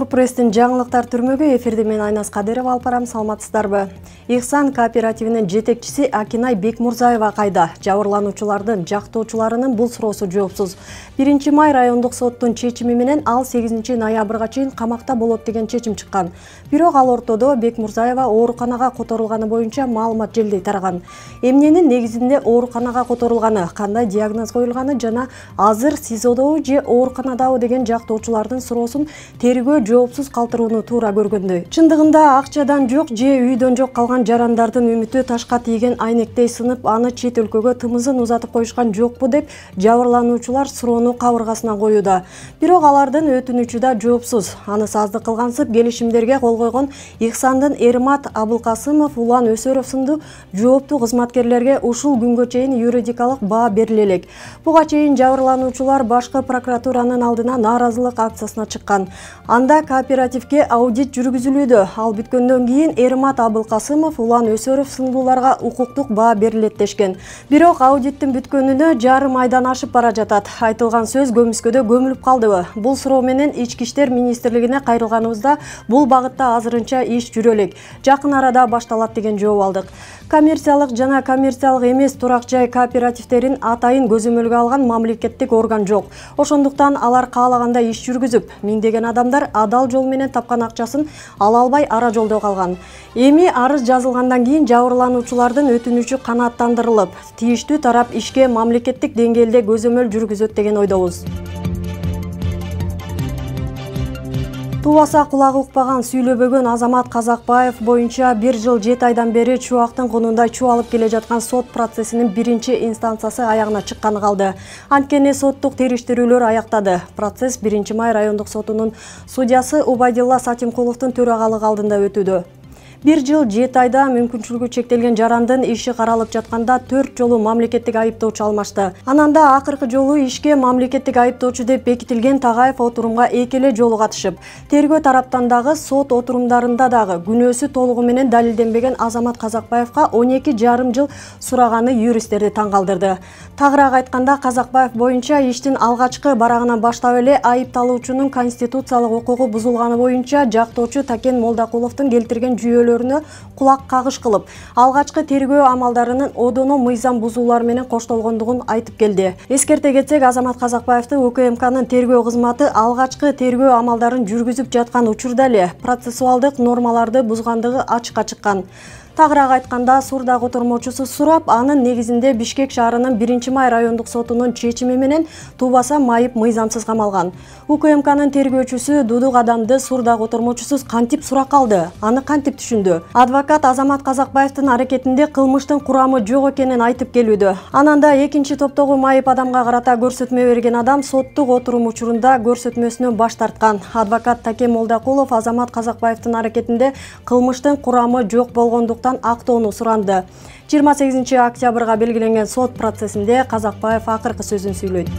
Оор пресстин жаңылыктар түрмөгү эфирде мен Айназ Кадыров алып барам, саламатсыздарбы? Ихсан кооперативинин жетекчиси Акинай Бекмурзаева кайда? Жабырлануучулардын жактоочуларынын бул суроосу жоопсуз. 1-май райондук соттун чечими менен ал 8-ноябрга чейин камакта болот деген чечим чыккан. Бирок ал ортодо Бекмурзаева ооруканага которулганы боюнча маалымат желдей тараган. Эмненин негизинде ооруканага которулганы, кандай диагноз коюлганы жана азыр СИЗОдобу же ооруканадабы деген жактоочулардын суроосун тергөө жоопсуз калтырууну туура көргөндөй. Чындыгында акчадан жок же үйдөн жок калган жарандардын үмүтү ташка тийген айнектей сынып, аны чет өлкөгө тымызын узатып коюшкан жокпу деп жабырлануучулар суроону кабыргасына коюуда. Бирок алардын өтүнүчү да жоопсуз. Аны саздык кылгансып келишимдерге кол койгон Ихсандын Эрмат Абылкасымов, Улан Өсөров сынду жооптуу кызматкерлерге ушул күнгө чейин юридикалык баа бериле элек. Буга чейин жабырлануучулар башкы прокуратуранын алдына нааразылык акциясына чыккан. Анда кооперативге аудит жүргүзүлүүдө. Ал бүткөндөн кийин Эрмат Абылкасымов, Улан Өсөров сындууларга укуктук баа берилет дешкен. Бирок аудиттин бүткөнүнө жарым айдан ашып бара жатат. Айтылган сөз көмүскөдө көмүлүп калдыбы? Бул суроо менен Ички иштер министрлигине кайрылганыбызда бул багытта азырынча иш жүрө элек. Жакын арада башталат деген жооп алдык. Коммерциялык жана коммерциялык эмес турак жай кооперативтерин атайын көзөмөлгө алган мамлекеттик орган жок. Ошондуктан алар каалаганда иш жүргүзүп, миңдеген адамдар адал жол менен тапкан акчасын ала албай ара жолдо калган. Эми арыз жазылгандан кийин жабырлануучулардын өтүнүчү канааттандырылып, тийиштүү тарап ишке мамлекеттик деңгээлде көзөмөл жүргүзөт деген ойдобуз. Туубаса кулагы укпаган сүйлөбөгөн Азамат Казакбаев боюнча 1 жыл 7 айдан бери чубактын кунундай чубалып келе жаткан сот процессинин биринчи инстанциясы аягына чыкканы калды. Анткени соттук териштирүүлөр аяктады. Процесс 1-май райондук сотунун судьясы Убайдилла Сатимкуловдун төрагалыгы алдында өтүүдө. 1 жыл 7 айда мүмкүнчүлүгү чектелген жарандын иши каралып жатканда 4 жолу мамлекеттик айыптоочу алмашты. Ананда акыркы жолу ишке мамлекеттик айыптоочу деп бекитилген Тагаев отурумга экеле жолу катышып, тергөө тараптан дагы сот отурумдарында дагы күнөөсү толугу менен далилденбеген Азамат Казакбаевга 12,5 жыл сураганы юристтерди таң калтырды. Тагыраак айтканда, Казакбаев боюнча иштин алгачкы барагынан баштап эле айыпталуучунун конституциялык укугу бузулганы боюнча жактоочу Такен Молдакуловдун келтирген жүйөлөрүнө кулак кагыш кылып, алгачкы тергөө амалдарынын одоно мыйзам бузуулар менен коштолгондугун айтып келди. Эскерте кетсек, Азамат Казакбаевди УКМКнын тергөө кызматы алгачкы тергөө амалдарын жүргүзүп жаткан учурда эле процессуалдык нормаларды бузгандыгы ачыкка чыккан. Тагыраак айтканда, сурда котормочусу сурап, анын негизинде Бишкек шаарынын 1-май райондук сотунун чечими менен Туубаса майып мыйзамсыз камалган. УКМКнын тергөөчүсү Дудук адамды сурда котормочусуз кантип суракка алды? Аны кантип түшүндү? Адвокат Азамат Казакбаевдин аракетинде кылмыштын курамы жок экенин айтып келүүдө. Ананда экинчи топтогу майып адамга карата көрсөтмө берген адам соттук отурум учурунда көрсөтмөсүнөн баш тарткан. Адвокат Такен Молдакулов Азамат Казакбаевдин аракетинде кылмыштын курамы жок болгондуктан актоону суранды. 28 октябрга белгиленген сот процессинде Казакбаев акыркы сөзүн сүйлөйт.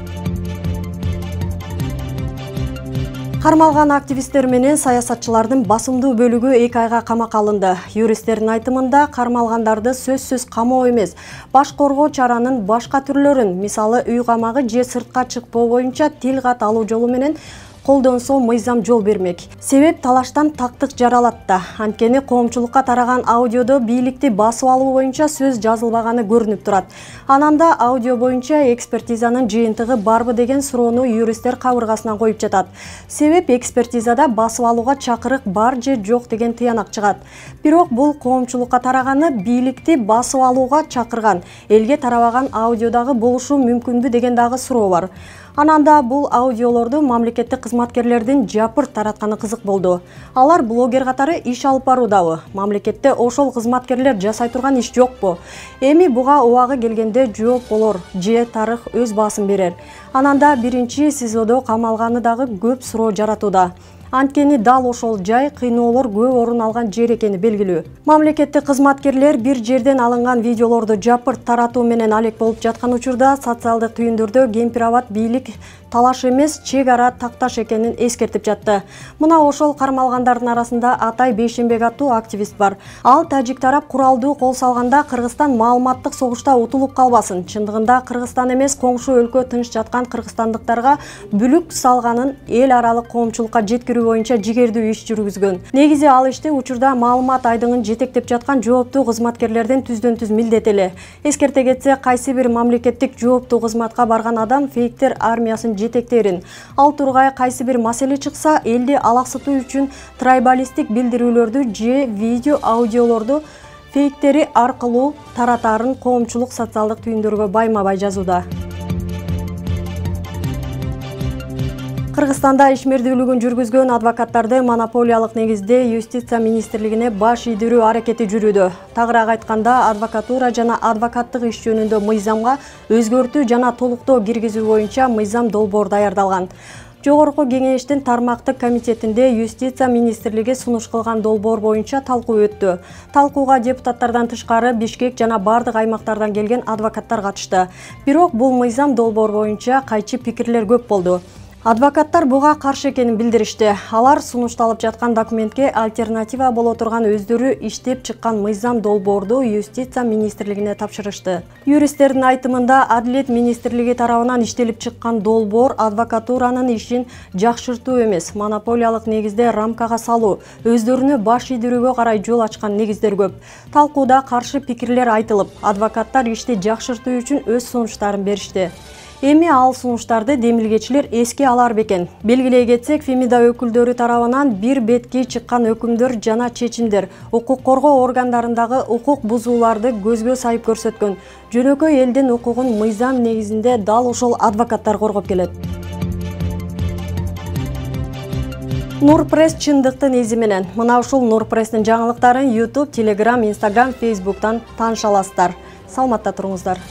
Кармалган активисттер менен саясатчылардын басымдуу бөлүгү 2 айга камакка алынды. Юристтердин айтымында, кармалгандарды сөзсүз камоо эмес, баш коргоо чаранын башка түрлөрүн, мисалы үй камагы же сыртка чыкпоо боюнча тил кат алуу жолу менен колдонсо мыйзам жол бермек. Себеп талаштан тактык жаралатта. Анткени коомчулукка тараган аудиодо бийликти басып алуу боюнча сөз жазылбаганы көрүнүп турат. Ананда аудио боюнча экспертизанын жыйынтыгы барбы деген суроону юристтер кабыргасынан коюп жатат. Себеп экспертизада басып алууга чакырык бар же жок деген тыянак чыгат. Бирок бул коомчулукка тараганы бийликти басып алууга чакырган, элге тарабаган аудиодагы болушу мүмкүнбү деген дагы суроо бар. Ананда бул аудиолорду мамлекеттик кызматкерлердин жапырт таратканы кызык болду. Алар блогер катары иш алып баруудабы? Мамлекетте ошол кызматкерлер жасай турган иш жокпу? Эми буга убагы келгенде жооп болор же тарых өз баасын берер. Ананда биринчи СИЗОдо камалганы дагы көп суроо жаратууда. Анткени дал ошол жай кыйноолор көп орун алган жер экени белгилүү. Мамлекеттик кызматкерлер бир жерден алынган видеолорду жапырт таратуу менен алек болуп жаткан учурда социалдык түйүндөрдө кемпир абад бийлик талаш эмес, чек ара такташ экенин эскертип жатты. Мына ошол кармалгандардын арасында Атай Бейшенбек аттуу активист бар. Ал тажик тарап куралдуу кол салганда Кыргызстан маалыматтык согушта утулуп калбасын. Чындыгында Кыргызстан эмес, коңшу өлкө тынч жаткан кыргызстандыктарга бүлүк салганын эл аралык коомчулукка жеткирүү киргизүү боюнча жигердүү иш жүргүзгөн. Негизи ал ишти учурда маалымат айдыңын жетектеп жаткан жооптуу кызматкерлерден түздөн-түз милдет эле. Эскерте кетсе, кайсы бир мамлекеттик жооптуу кызматка барган адам фейктер армиясын жетектерин. Ал тургай кайсы бир маселе чыкса, элди алаксытуу үчүн трайбалистик билдирүүлөрдү же видео, аудиолорду фейктери аркылуу таратарын коомчулук социалдык түйүндөргө байма-бай жазууда. Кыргызстанда ишмердүүлүгүн жүргүзгөн адвокаттарды монополиялык негизде Юстиция министрлигине баш ийдирүү аракети жүрүүдө. Тагыраак айтканда, адвокатура жана адвокаттык иш жөнүндө мыйзамга өзгөртүү жана толуктоо киргизүү боюнча мыйзам долбоор даярдалган. Жогорку кеңештин тармактык комитетинде Юстиция министрлиги сунуш кылган долбоор боюнча талкуу өттү. Талкууга депутаттардан тышкары Бишкек жана бардык аймактардан келген адвокаттар катышты. Бирок бул мыйзам долбоор боюнча кайчы пикирлер көп болду. Адвокаттар буга каршы экенин билдиришти. Алар сунушталып жаткан документке альтернатива боло турган өздөрү иштеп чыккан мыйзам долбоорду Юстиция министрлигине тапшырышты. Юристтердин айтымында, Адилет министрлиги тарабынан иштелип чыккан долбоор адвокатуранын ишин жакшыртуу эмес, монополиялык негизде рамкага салуу, өздөрүнө баш ийдирүүгө карай жол ачкан негиздер көп. Талкууда каршы пикирлер айтылып, адвокаттар ишти жакшыртуу үчүн өз сунуштарын беришти. Эми ал сунуштарды демилгечилер эске алар бекен. Белгилей кетсек, Фемида өкүлдөрү тарабынан бир бетке чыккан өкүмдөр жана чечимдер укук коргоо органдарындагы укук бузууларды көзгө сайып көрсөткөн. Жөнөкөй элдин укугун мыйзам негизинде дал ошол адвокаттар коргоп келет. Нурпресс чындыктын изи менен. Мына ушул Нурпресстин жаңылыктарын YouTube, Telegram, Instagram, Facebook'tan тааныша аласыздар. Саламатта туруңуздар.